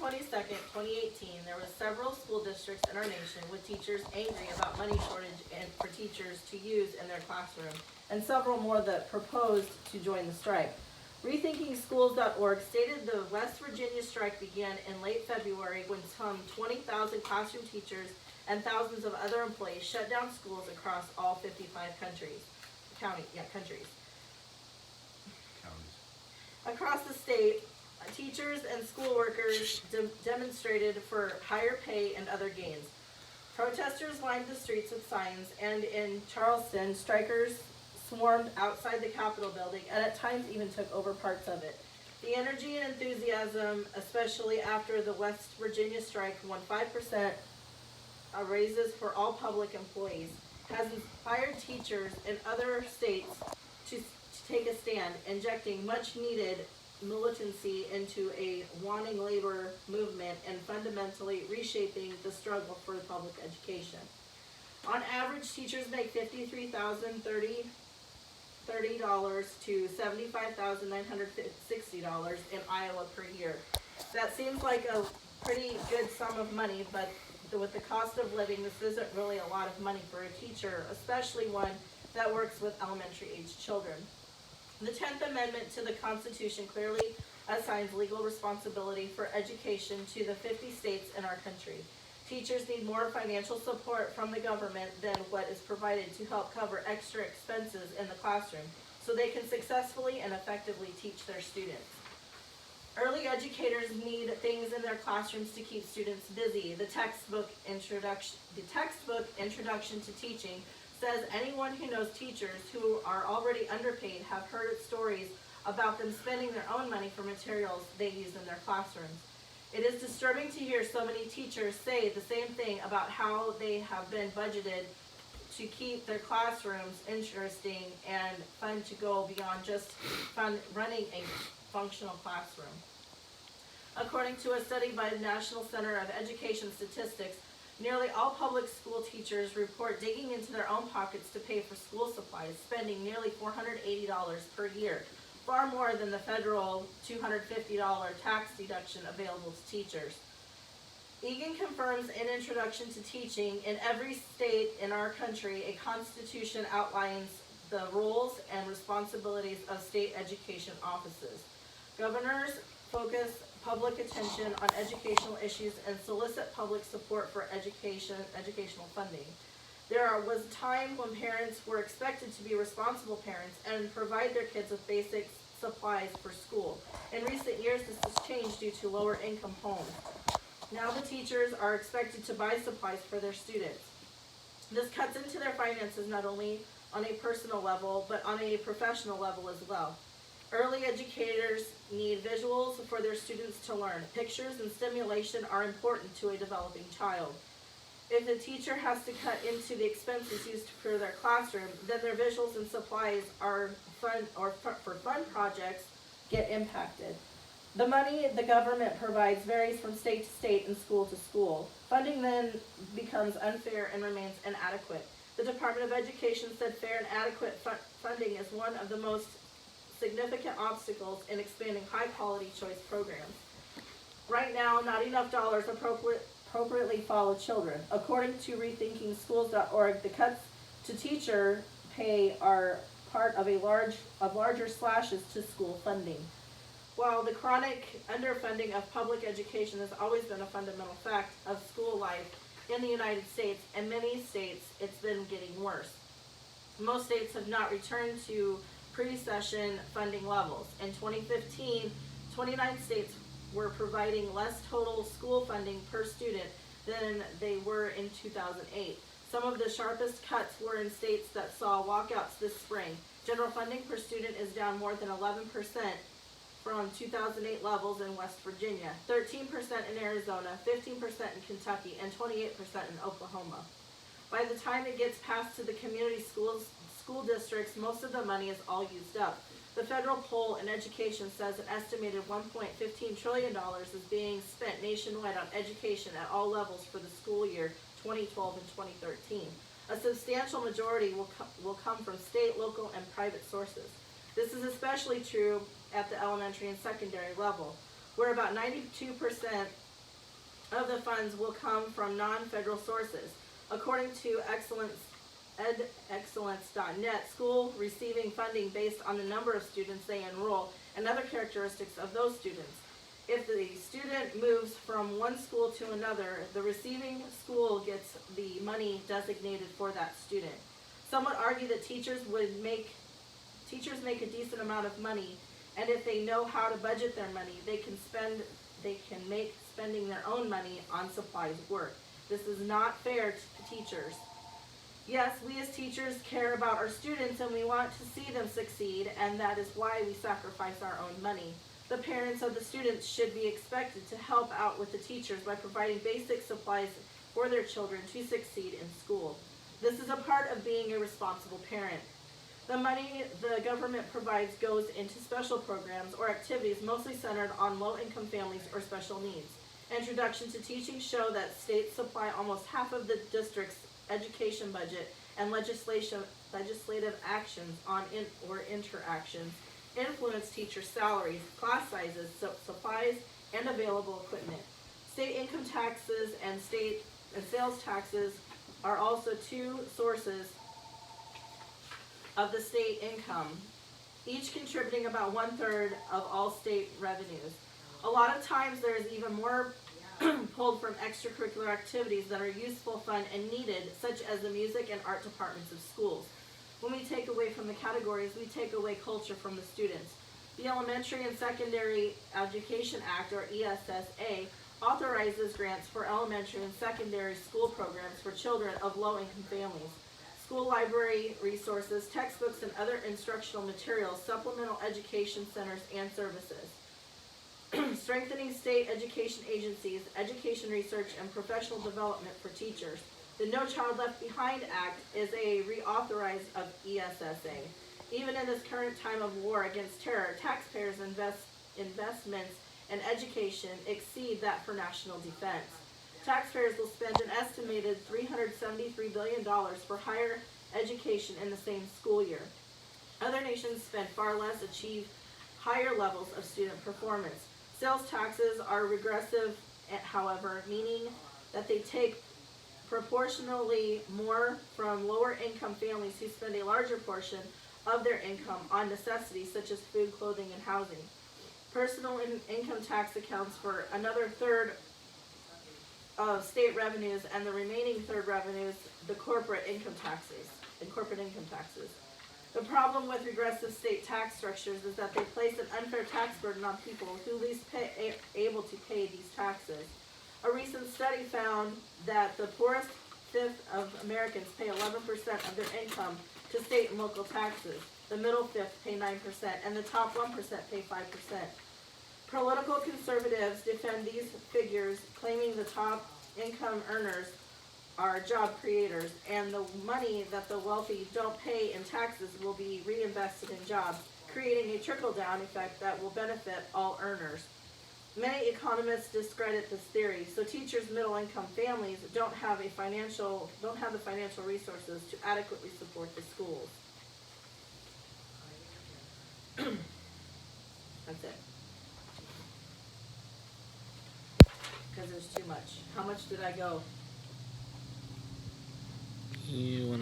22nd, 2018, there were several school districts in our nation with teachers angry about money shortage and for teachers to use in their classroom, and several more that proposed to join the strike. RethinkingSchools.org stated the West Virginia strike began in late February when some 20,000 classroom teachers and thousands of other employees shut down schools across all 55 countries. Across the state, teachers and school workers demonstrated for higher pay and other gains. Protesters lined the streets with signs, and in Charleston, strikers swarmed outside the Capitol building and at times even took over parts of it. The energy and enthusiasm, especially after the West Virginia strike won 5% raises for all public employees, has inspired teachers in other states to take a stand, injecting much needed militancy into a wanting labor movement and fundamentally reshaping the struggle for public education. On average, teachers make $53,030 to $75,960 in Iowa per year. That seems like a pretty good sum of money, but with the cost of living, this isn't really a lot of money for a teacher, especially one that works with elementary age children. The 10th Amendment to the Constitution clearly assigns legal responsibility for education to the 50 states in our country. Teachers need more financial support from the government than what is provided to help cover extra expenses in the classroom so they can successfully and effectively teach their students. Early educators need things in their classrooms to keep students busy. The textbook Introduction to Teaching says anyone who knows teachers who are already underpaid have heard stories about them spending their own money for materials they use in their classrooms. It is disturbing to hear so many teachers say the same thing about how they have been budgeted to keep their classrooms interesting and fun to go beyond just running a functional classroom. According to a study by the National Center of Education Statistics, nearly all public school teachers report digging into their own pockets to pay for school supplies, spending nearly $480 per year, far more than the federal $250 tax deduction available to teachers. Egan confirms in Introduction to Teaching, in every state in our country, a constitution outlines the roles and responsibilities of state education offices. Governors focus public attention on educational issues and solicit public support for educational funding. There was a time when parents were expected to be responsible parents and provide their kids with basic supplies for school. In recent years, this has changed due to lower income homes. Now the teachers are expected to buy supplies for their students. This cuts into their finances not only on a personal level, but on a professional level as well. Early educators need visuals for their students to learn. Pictures and stimulation are important to a developing child. If the teacher has to cut into the expenses used for their classroom, then their visuals and supplies are for fun projects get impacted. The money the government provides varies from state to state and school to school. Funding then becomes unfair and remains inadequate. The Department of Education said fair and adequate funding is one of the most significant obstacles in expanding high-quality choice programs. Right now, not enough dollars appropriately follow children. According to RethinkingSchools.org, the cuts to teacher pay are part of larger slashes to school funding. While the chronic underfunding of public education has always been a fundamental fact of school life in the United States, and many states, it's been getting worse. Most states have not returned to pre-recession funding levels. In 2015, 29 states were providing less total school funding per student than they were in 2008. Some of the sharpest cuts were in states that saw walkouts this spring. General funding per student is down more than 11% from 2008 levels in West Virginia, 13% in Arizona, 15% in Kentucky, and 28% in Oklahoma. By the time it gets passed to the community school districts, most of the money is all used up. The federal poll in education says an estimated $1.15 trillion is being spent nationwide on education at all levels for the school year 2012 and 2013. A substantial majority will come from state, local, and private sources. This is especially true at the elementary and secondary level, where about 92% of the funds will come from non-federal sources. According to Excellence.net, school receiving funding based on the number of students they enroll and other characteristics of those students. If the student moves from one school to another, the receiving school gets the money designated for that student. Some would argue that teachers make a decent amount of money, and if they know how to budget their money, they can make spending their own money on supplies work. This is not fair to teachers. Yes, we as teachers care about our students and we want to see them succeed, and that is why we sacrifice our own money. The parents of the students should be expected to help out with the teachers by providing basic supplies for their children to succeed in school. This is a part of being a responsible parent. The money the government provides goes into special programs or activities mostly centered on low-income families or special needs. Introduction to teaching show that states supply almost half of the district's education budget, and legislative actions on interactions influence teacher salaries, class sizes, supplies, and available equipment. State income taxes and sales taxes are also two sources of the state income, each contributing about 1/3 of all state revenues. A lot of times there is even more pulled from extracurricular activities that are useful, fun, and needed, such as the music and art departments of schools. When we take away from the categories, we take away culture from the students. The Elementary and Secondary Education Act, or ESSA, authorizes grants for elementary and secondary school programs for children of low-income families. School library resources, textbooks, and other instructional materials, supplemental education centers, and services. Strengthening state education agencies, education research, and professional development for teachers. The No Child Left Behind Act is a reauthorize of ESSA. Even in this current time of war against terror, taxpayers' investments in education exceed that for national defense. Taxpayers will spend an estimated $373 billion for higher education in the same school year. Other nations spend far less, achieve higher levels of student performance. Sales taxes are regressive, however, meaning that they take proportionally more from lower income families who spend a larger portion of their income on necessities such as food, clothing, and housing. Personal income tax accounts for another 1/3 of state revenues, and the remaining 1/3 revenues the corporate income taxes. The problem with regressive state tax structures is that they place an unfair tax burden on people who least able to pay these taxes. A recent study found that the poorest 1/5 of Americans pay 11% of their income to state and local taxes. The middle 1/5 pay 9%, and the top 1% pay 5%. Political conservatives defend these figures, claiming the top income earners are job creators, and the money that the wealthy don't pay in taxes will be reinvested in jobs, creating a trickle-down effect that will benefit all earners. Many economists discredit this theory, so teachers' middle-income families don't have the financial resources to adequately support the schools. That's it. Because there's too much. How much did I go? You went